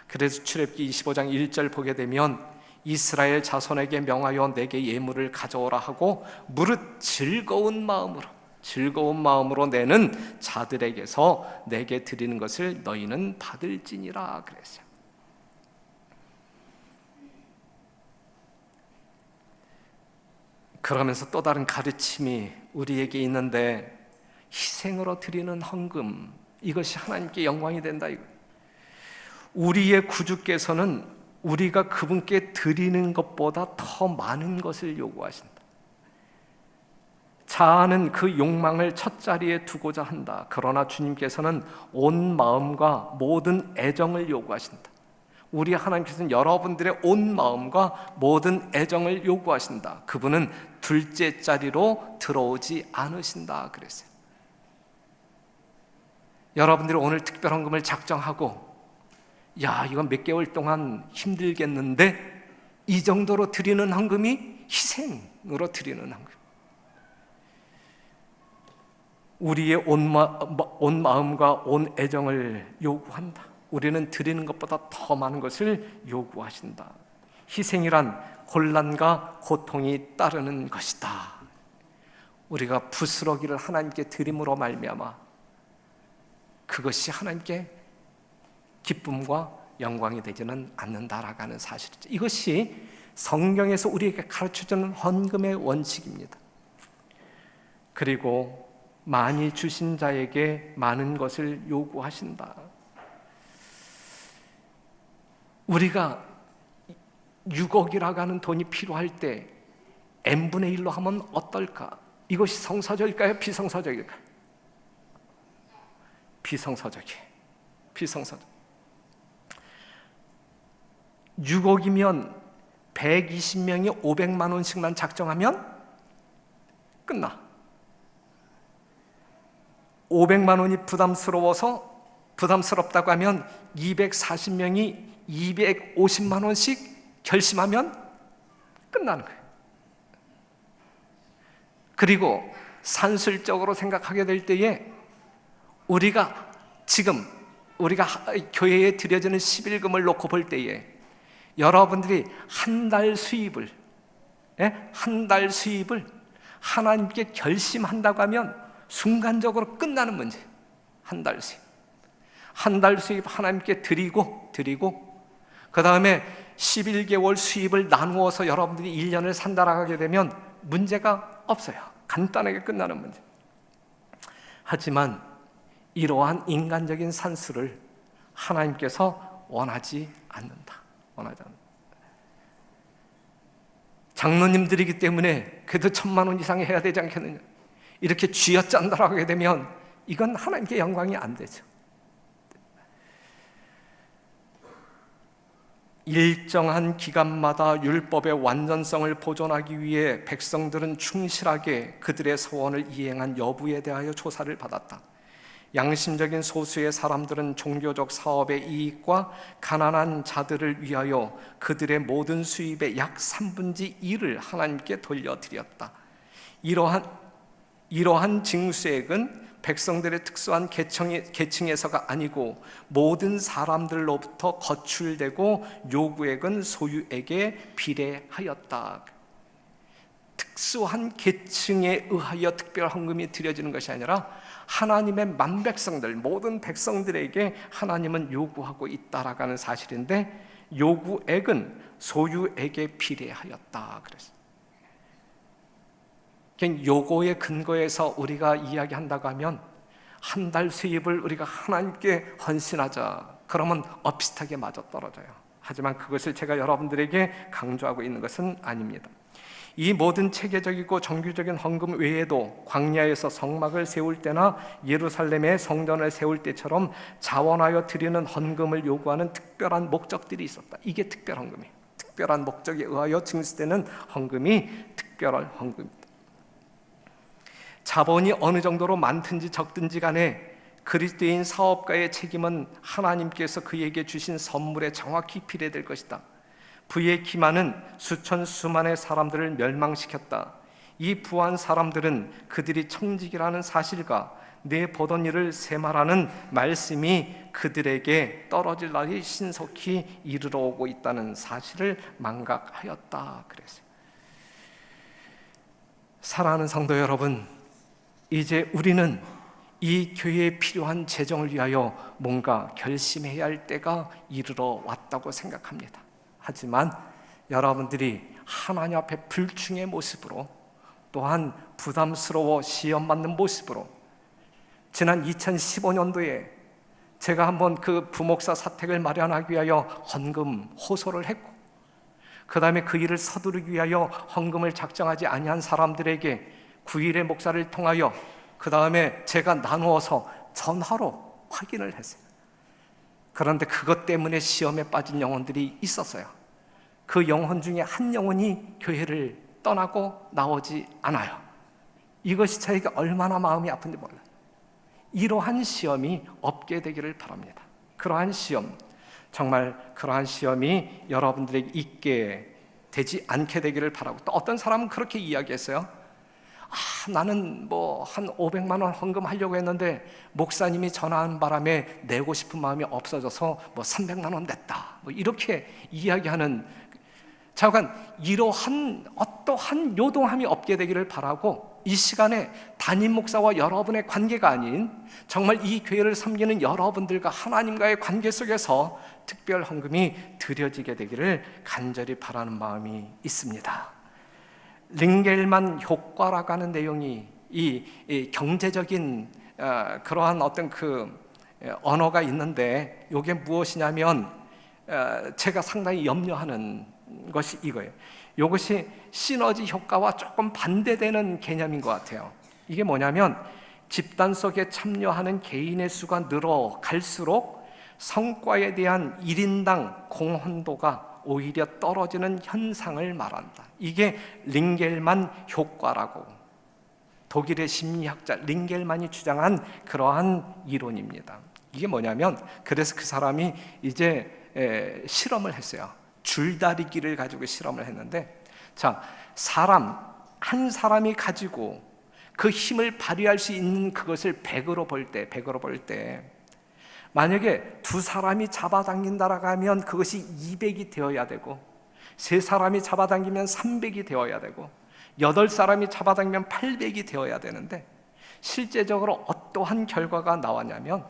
S1: 그래서 출애굽기 25장 1절 보게 되면 이스라엘 자손에게 명하여 내게 예물을 가져오라 하고 무릇 즐거운 마음으로 내는 자들에게서 내게 드리는 것을 너희는 받을지니라 그랬어요. 그러면서 또 다른 가르침이 우리에게 있는데, 희생으로 드리는 헌금, 이것이 하나님께 영광이 된다. 우리의 구주께서는 우리가 그분께 드리는 것보다 더 많은 것을 요구하신다. 자아는 그 욕망을 첫자리에 두고자 한다. 그러나 주님께서는 온 마음과 모든 애정을 요구하신다. 우리 하나님께서는 여러분들의 온 마음과 모든 애정을 요구하신다. 그분은 둘째 자리로 들어오지 않으신다 그랬어요. 여러분들이 오늘 특별헌금을 작정하고, 야, 이건 몇 개월 동안 힘들겠는데 이 정도로 드리는 헌금이 희생으로 드리는 헌금. 우리의 온 마음과 온 애정을 요구한다. 우리는 드리는 것보다 더 많은 것을 요구하신다. 희생이란 곤란과 고통이 따르는 것이다. 우리가 부스러기를 하나님께 드림으로 말미암아 그것이 하나님께 기쁨과 영광이 되지는 않는다라고 하는 사실이죠. 이것이 성경에서 우리에게 가르쳐주는 헌금의 원칙입니다. 그리고 많이 주신 자에게 많은 것을 요구하신다. 우리가 6억이라고 하는 돈이 필요할 때 n분의 1로 하면 어떨까? 이것이 성서적일까요? 비성서적일까요? 비성서적이에요. 비성서적. 6억이면 120명이 500만 원씩만 작정하면 끝나. 500만 원이 부담스럽다고 하면 240명이 250만 원씩 결심하면 끝나는 거예요. 그리고 산술적으로 생각하게 될 때에 우리가 교회에 드려지는 11금을 놓고 볼 때에 여러분들이 한 달 수입을 하나님께 결심한다고 하면 순간적으로 끝나는 문제. 한 달 수입 하나님께 드리고 그 다음에 11개월 수입을 나누어서 여러분들이 1년을 산다라고 하게 되면 문제가 없어요. 간단하게 끝나는 문제. 하지만 이러한 인간적인 산수를 하나님께서 원하지 않는다. 장로님들이기 때문에 그래도 1,000만 원 이상 해야 되지 않겠느냐, 이렇게 쥐어짠다라고 하게 되면 이건 하나님께 영광이 안 되죠. 일정한 기간마다 율법의 완전성을 보존하기 위해 백성들은 충실하게 그들의 서원을 이행한 여부에 대하여 조사를 받았다. 양심적인 소수의 사람들은 종교적 사업의 이익과 가난한 자들을 위하여 그들의 모든 수입의 약 3분의 1을 하나님께 돌려드렸다. 이러한 징수액은 백성들의 특수한 계층에서가 아니고 모든 사람들로부터 거출되고 요구액은 소유액에 비례하였다. 특수한 계층에 의하여 특별 헌금이 드려지는 것이 아니라 하나님의 만백성들, 모든 백성들에게 하나님은 요구하고 있다라고 하는 사실인데, 요구액은 소유액에 비례하였다 그랬어요. 요거의 근거에서 우리가 이야기한다고 하면 한 달 수입을 우리가 하나님께 헌신하자, 그러면 비슷하게 맞아떨어져요. 하지만 그것을 제가 여러분들에게 강조하고 있는 것은 아닙니다. 이 모든 체계적이고 정규적인 헌금 외에도 광야에서 성막을 세울 때나 예루살렘에 성전을 세울 때처럼 자원하여 드리는 헌금을 요구하는 특별한 목적들이 있었다. 이게 특별 헌금이에요. 특별한 목적에 의하여 징수되는 헌금이 특별한 헌금입니다. 자본이 어느 정도로 많든지 적든지 간에 그리스도인 사업가의 책임은 하나님께서 그에게 주신 선물에 정확히 비례될 것이다. 그의 기만은 수천 수만의 사람들을 멸망시켰다. 이 부한 사람들은 그들이 청직이라는 사실과 내 보던 일을 세말하는 말씀이 그들에게 떨어질 날이 신속히 이르러 오고 있다는 사실을 망각하였다 그랬어요. 사랑하는 성도 여러분, 이제 우리는 이 교회에 필요한 재정을 위하여 뭔가 결심해야 할 때가 이르러 왔다고 생각합니다. 하지만 여러분들이 하나님 앞에 불충의 모습으로, 또한 부담스러워 시험받는 모습으로, 지난 2015년도에 제가 한번 그 부목사 사택을 마련하기 위하여 헌금 호소를 했고, 그 다음에 그 일을 서두르기 위하여 헌금을 작정하지 아니한 사람들에게 9일의 목사를 통하여 그 다음에 제가 나누어서 전화로 확인을 했어요. 그런데 그것 때문에 시험에 빠진 영혼들이 있었어요. 그 영혼 중에 한 영혼이 교회를 떠나고 나오지 않아요. 이것이 저에게 얼마나 마음이 아픈지 몰라요. 이러한 시험이 없게 되기를 바랍니다. 그러한 시험, 정말 그러한 시험이 여러분들에게 있게 되지 않게 되기를 바라고, 또 어떤 사람은 그렇게 이야기했어요. 나는 뭐 한 500만 원 헌금하려고 했는데 목사님이 전화한 바람에 내고 싶은 마음이 없어져서 뭐 300만 원 냈다, 뭐 이렇게 이야기하는, 잠깐 이러한 어떠한 요동함이 없게 되기를 바라고, 이 시간에 담임 목사와 여러분의 관계가 아닌 정말 이 교회를 섬기는 여러분들과 하나님과의 관계 속에서 특별 헌금이 드려지게 되기를 간절히 바라는 마음이 있습니다. 링겔만 효과라고 하는 내용이 이 경제적인 그러한 어떤 그 언어가 있는데, 이게 무엇이냐면 제가 상당히 염려하는 것이 이거예요. 이것이 시너지 효과와 조금 반대되는 개념인 것 같아요. 이게 뭐냐면 집단 속에 참여하는 개인의 수가 늘어갈수록 성과에 대한 1인당 공헌도가 오히려 떨어지는 현상을 말한다. 이게 링겔만 효과라고, 독일의 심리학자 링겔만이 주장한 그러한 이론입니다. 이게 뭐냐면, 그래서 그 사람이 이제 실험을 했어요. 줄다리기를 가지고 실험을 했는데, 자, 한 사람이 가지고 그 힘을 발휘할 수 있는 그것을 100으로 볼 때 만약에 2사람이 잡아당긴다라고 하면 그것이 200이 되어야 되고, 3사람이 잡아당기면 300이 되어야 되고, 8사람이 잡아당기면 800이 되어야 되는데, 실제적으로 어떠한 결과가 나왔냐면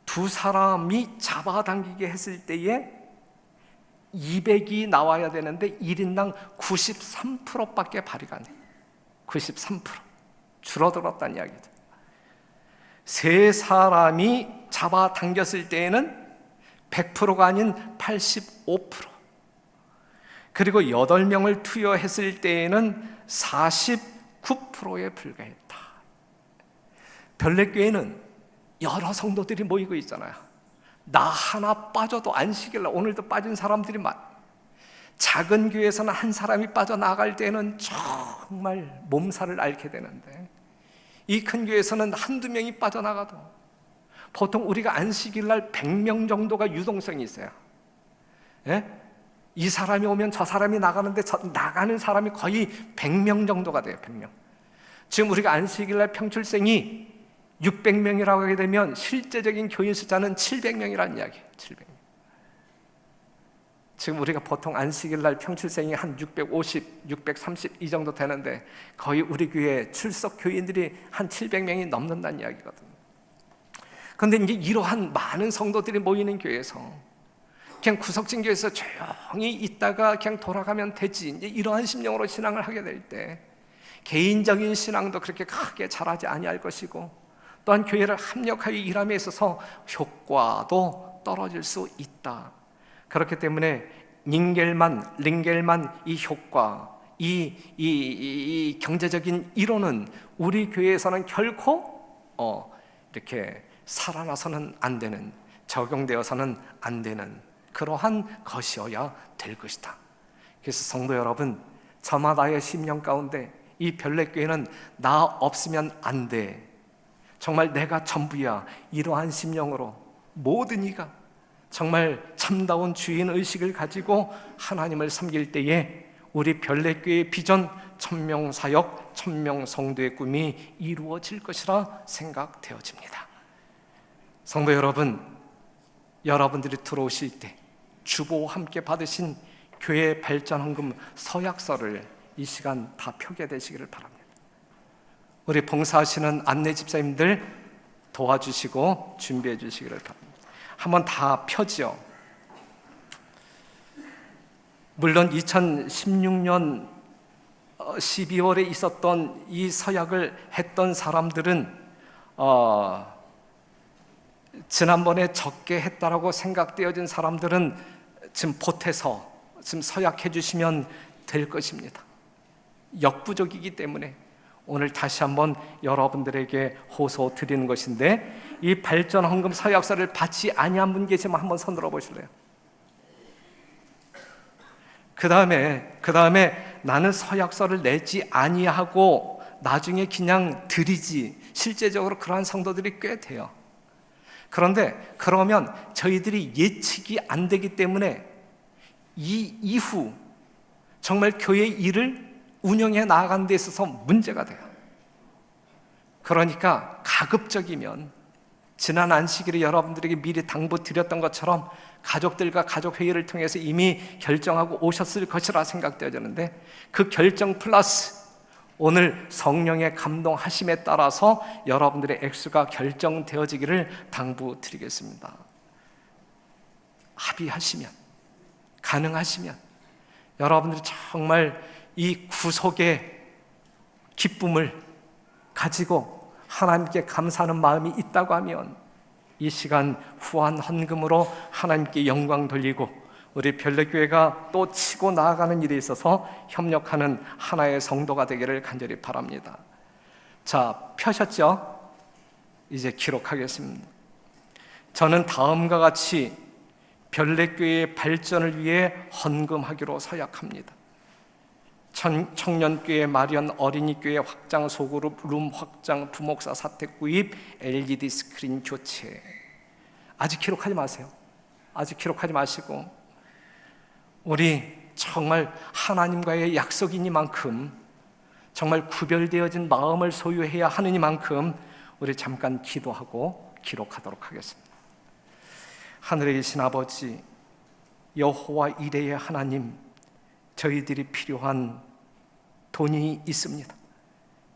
S1: 2사람이 잡아당기게 했을 때에 200이 나와야 되는데 1인당 93%밖에 발휘가 안 돼요. 93% 줄어들었다는 이야기죠. 3사람이 잡아당겼을 때에는 100%가 아닌 85%, 그리고 8명을 투여했을 때에는 49%에 불과했다. 별내교회는 여러 성도들이 모이고 있잖아요. 나 하나 빠져도 안식일날 오늘도 빠진 사람들이 작은 교회에서는 한 사람이 빠져나갈 때는 정말 몸살을 앓게 되는데, 이 큰 교회에서는 한두 명이 빠져나가도 보통 우리가 안식일날 100명 정도가 유동성이 있어요. 예? 이 사람이 오면 저 사람이 나가는데 나가는 사람이 거의 100명 정도가 돼요. 100명. 지금 우리가 안식일날 평출생이 600명이라고 하게 되면 실제적인 교인 숫자는 700명이라는 이야기예요. 700명. 지금 우리가 보통 안식일날 평출생이 한 650, 630 이 정도 되는데 거의 우리 교회 출석 교인들이 한 700명이 넘는다는 이야기거든요. 그런데 이제 이러한 많은 성도들이 모이는 교회에서 그냥 구석진 교회에서 조용히 있다가 그냥 돌아가면 되지, 이제 이러한 심령으로 신앙을 하게 될 때 개인적인 신앙도 그렇게 크게 자라지 아니할 것이고, 또한 교회를 합력하여 일함에 있어서 효과도 떨어질 수 있다. 그렇기 때문에 링겔만 이 효과, 이 경제적인 이론은 우리 교회에서는 결코 이렇게 살아나서는 안 되는, 적용되어서는 안 되는 그러한 것이어야 될 것이다. 그래서 성도 여러분, 저마 나의 심령 가운데 이 별내교회는 나 없으면 안 돼, 정말 내가 전부야, 이러한 심령으로 모든 이가 정말 참다운 주인의식을 가지고 하나님을 섬길 때에 우리 별내교회의 비전 1000명 사역, 1000명 성도의 꿈이 이루어질 것이라 생각되어집니다. 성도 여러분, 여러분들이 들어오실 때 주보와 함께 받으신 교회 발전헌금 서약서를 이 시간 다 펴게 되시기를 바랍니다. 우리 봉사하시는 안내 집사님들 도와주시고 준비해 주시기를 바랍니다. 한번 다 펴지요. 물론 2016년 12월에 있었던 이 서약을 했던 사람들은 지난번에 적게 했다라고 생각되어진 사람들은 지금 보태서 지금 서약해 주시면 될 것입니다. 역부족이기 때문에 오늘 다시 한번 여러분들에게 호소 드리는 것인데, 이 발전 헌금 서약서를 받지 아니한 분 계시면 한번 손 들어 보실래요? 그 다음에 나는 서약서를 내지 아니하고 나중에 그냥 드리지, 실제적으로 그러한 성도들이 꽤 돼요. 그런데 그러면 저희들이 예측이 안 되기 때문에 이 이후 정말 교회 일을 운영해 나아가는 데 있어서 문제가 돼요. 그러니까 가급적이면 지난 안식일에 여러분들에게 미리 당부드렸던 것처럼 가족들과 가족회의를 통해서 이미 결정하고 오셨을 것이라 생각되어지는데, 그 결정 플러스 오늘 성령의 감동하심에 따라서 여러분들의 액수가 결정되어지기를 당부드리겠습니다. 합의하시면, 가능하시면 여러분들이 정말 이 구속의 기쁨을 가지고 하나님께 감사하는 마음이 있다고 하면 이 시간 후한 헌금으로 하나님께 영광 돌리고 우리 별내교회가 또 치고 나아가는 일에 있어서 협력하는 하나의 성도가 되기를 간절히 바랍니다. 자, 펴셨죠? 이제 기록하겠습니다. 저는 다음과 같이 별내교회의 발전을 위해 헌금하기로 서약합니다. 청년교회 마련, 어린이교회 확장, 소그룹 룸 확장, 부목사 사택 구입, LED 스크린 교체. 아직 기록하지 마세요. 아직 기록하지 마시고, 우리 정말 하나님과의 약속이니만큼, 정말 구별되어진 마음을 소유해야 하느니만큼 우리 잠깐 기도하고 기록하도록 하겠습니다. 하늘에 계신 아버지, 여호와 이레의 하나님, 저희들이 필요한 돈이 있습니다.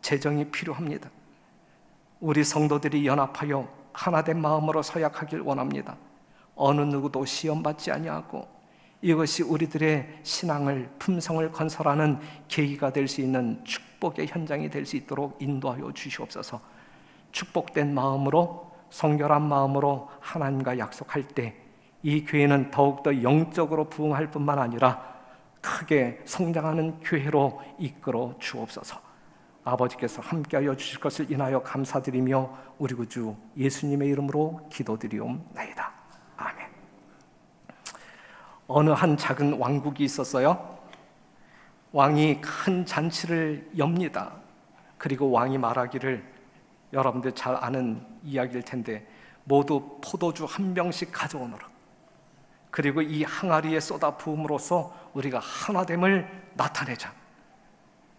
S1: 재정이 필요합니다. 우리 성도들이 연합하여 하나된 마음으로 서약하길 원합니다. 어느 누구도 시험받지 아니하고 이것이 우리들의 신앙을, 품성을 건설하는 계기가 될 수 있는 축복의 현장이 될 수 있도록 인도하여 주시옵소서. 축복된 마음으로, 성결한 마음으로 하나님과 약속할 때 이 교회는 더욱더 영적으로 부흥할 뿐만 아니라 크게 성장하는 교회로 이끌어 주옵소서. 아버지께서 함께하여 주실 것을 인하여 감사드리며 우리 구주 예수님의 이름으로 기도드리옵나이다. 아멘. 어느 한 작은 왕국이 있었어요. 왕이 큰 잔치를 엽니다. 그리고 왕이 말하기를, 여러분들 잘 아는 이야기일 텐데, 모두 포도주 한 병씩 가져오너라. 그리고 이 항아리에 쏟아 부음으로써 우리가 하나됨을 나타내자.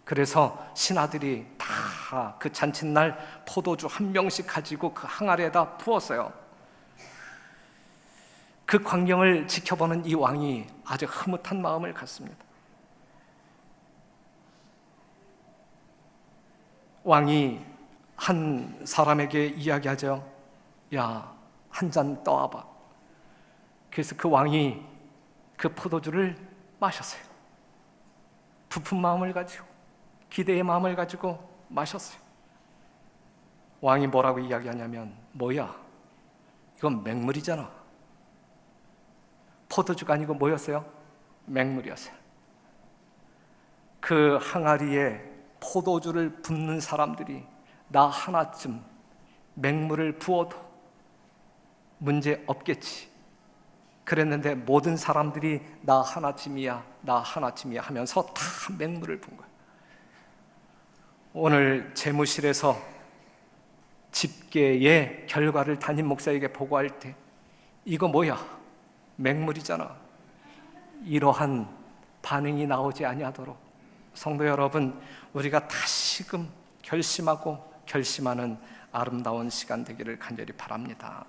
S1: 그래서 신하들이 다 그 잔칫날 포도주 한 병씩 가지고 그 항아리에다 부었어요. 그 광경을 지켜보는 이 왕이 아주 흐뭇한 마음을 갖습니다. 왕이 한 사람에게 이야기하죠. 야, 한 잔 떠와봐. 그래서 그 왕이 그 포도주를 마셨어요. 부푼 마음을 가지고, 기대의 마음을 가지고 마셨어요. 왕이 뭐라고 이야기하냐면, 뭐야, 이건 맹물이잖아. 포도주가 아니고 뭐였어요? 맹물이었어요. 그 항아리에 포도주를 붓는 사람들이 나 하나쯤 맹물을 부어도 문제 없겠지 그랬는데, 모든 사람들이 나 하나쯤이야, 나 하나쯤이야 하면서 다 맹물을 분 거예요. 오늘 재무실에서 집계의 결과를 담임 목사에게 보고할 때, 이거 뭐야? 맹물이잖아. 이러한 반응이 나오지 아니하도록 성도 여러분, 우리가 다시금 결심하고 결심하는 아름다운 시간 되기를 간절히 바랍니다.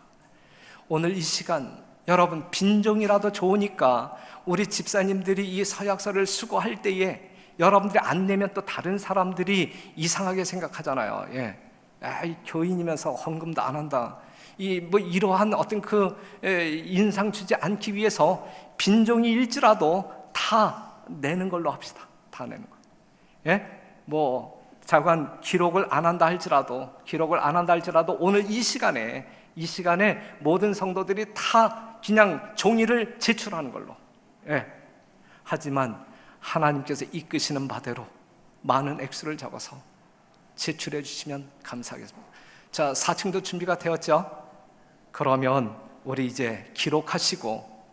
S1: 오늘 이 시간 여러분, 빈종이라도 좋으니까 우리 집사님들이 이 서약서를 수고할 때에 여러분들이 안 내면 또 다른 사람들이 이상하게 생각하잖아요. 예. 이 교인이면서 헌금도 안 한다. 이러한 어떤 인상 주지 않기 위해서 빈종이 일지라도 다 내는 걸로 합시다. 다 내는 거. 예? 자관 기록을 안 한다 할지라도 오늘 이 시간에 모든 성도들이 다 그냥 종이를 제출하는 걸로. 예. 하지만 하나님께서 이끄시는 바대로 많은 액수를 적어서 제출해 주시면 감사하겠습니다. 자, 4층도 준비가 되었죠? 그러면 우리 이제 기록하시고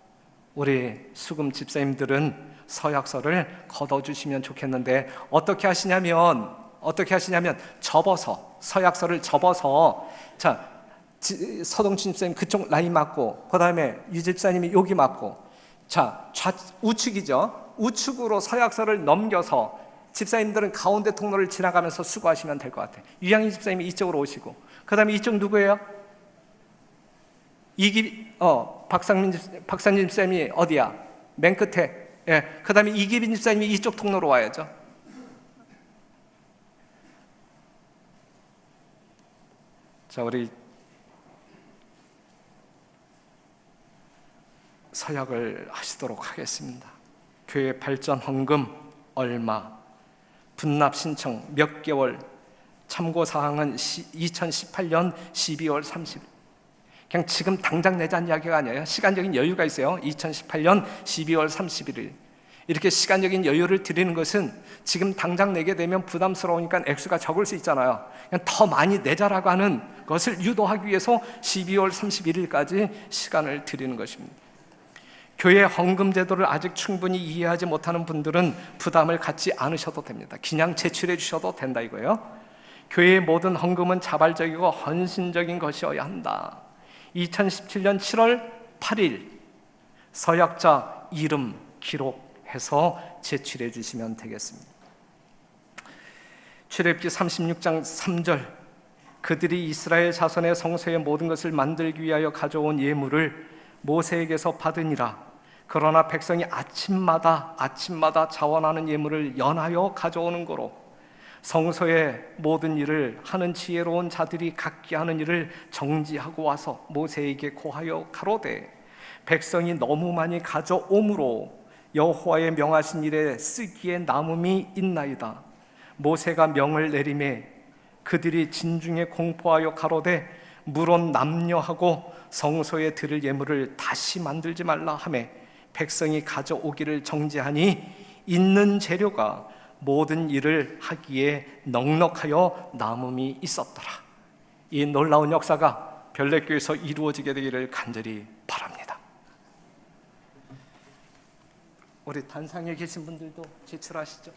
S1: 우리 수금 집사님들은 서약서를 걷어주시면 좋겠는데, 어떻게 하시냐면 서약서를 접어서, 자, 서동춘 집사님 그쪽 라인 맞고, 그 다음에 유 집사님이 여기 맞고, 자, 우측이죠. 우측으로 서약서를 넘겨서 집사님들은 가운데 통로를 지나가면서 수고하시면 될 것 같아요. 유양희 집사님이 이쪽으로 오시고, 그 다음에 이쪽 누구예요? 박상민 집사님이 어디야? 맨 끝에. 예. 그 다음에 이기빈 집사님이 이쪽 통로로 와야죠. 자, 우리 서약을 하시도록 하겠습니다. 교회 발전 헌금 얼마, 분납 신청 몇 개월, 참고 사항은 2018년 12월 30일. 그냥 지금 당장 내자는 이야기가 아니에요. 시간적인 여유가 있어요. 2018년 12월 31일. 이렇게 시간적인 여유를 드리는 것은 지금 당장 내게 되면 부담스러우니까 액수가 적을 수 있잖아요. 그냥 더 많이 내자라고 하는 것을 유도하기 위해서 12월 31일까지 시간을 드리는 것입니다. 교회 헌금 제도를 아직 충분히 이해하지 못하는 분들은 부담을 갖지 않으셔도 됩니다. 그냥 제출해 주셔도 된다 이거예요. 교회의 모든 헌금은 자발적이고 헌신적인 것이어야 한다. 2017년 7월 8일 서약자 이름 기록해서 제출해 주시면 되겠습니다. 출애굽기 36장 3절, 그들이 이스라엘 자손의 성소의 모든 것을 만들기 위하여 가져온 예물을 모세에게서 받으니라. 그러나 백성이 아침마다 자원하는 예물을 연하여 가져오는 거로 성소의 모든 일을 하는 지혜로운 자들이 각기 하는 일을 정지하고 와서 모세에게 고하여 가로되, 백성이 너무 많이 가져오므로 여호와의 명하신 일에 쓰기에 남음이 있나이다. 모세가 명을 내리매 그들이 진중에 공포하여 가로되, 물론 남녀하고 성소에 드릴 예물을 다시 만들지 말라 하매 백성이 가져오기를 정지하니 있는 재료가 모든 일을 하기에 넉넉하여 남음이 있었더라. 이 놀라운 역사가 별내교에서 이루어지게 되기를 간절히 바랍니다. 우리 단상에 계신 분들도 제출하시죠.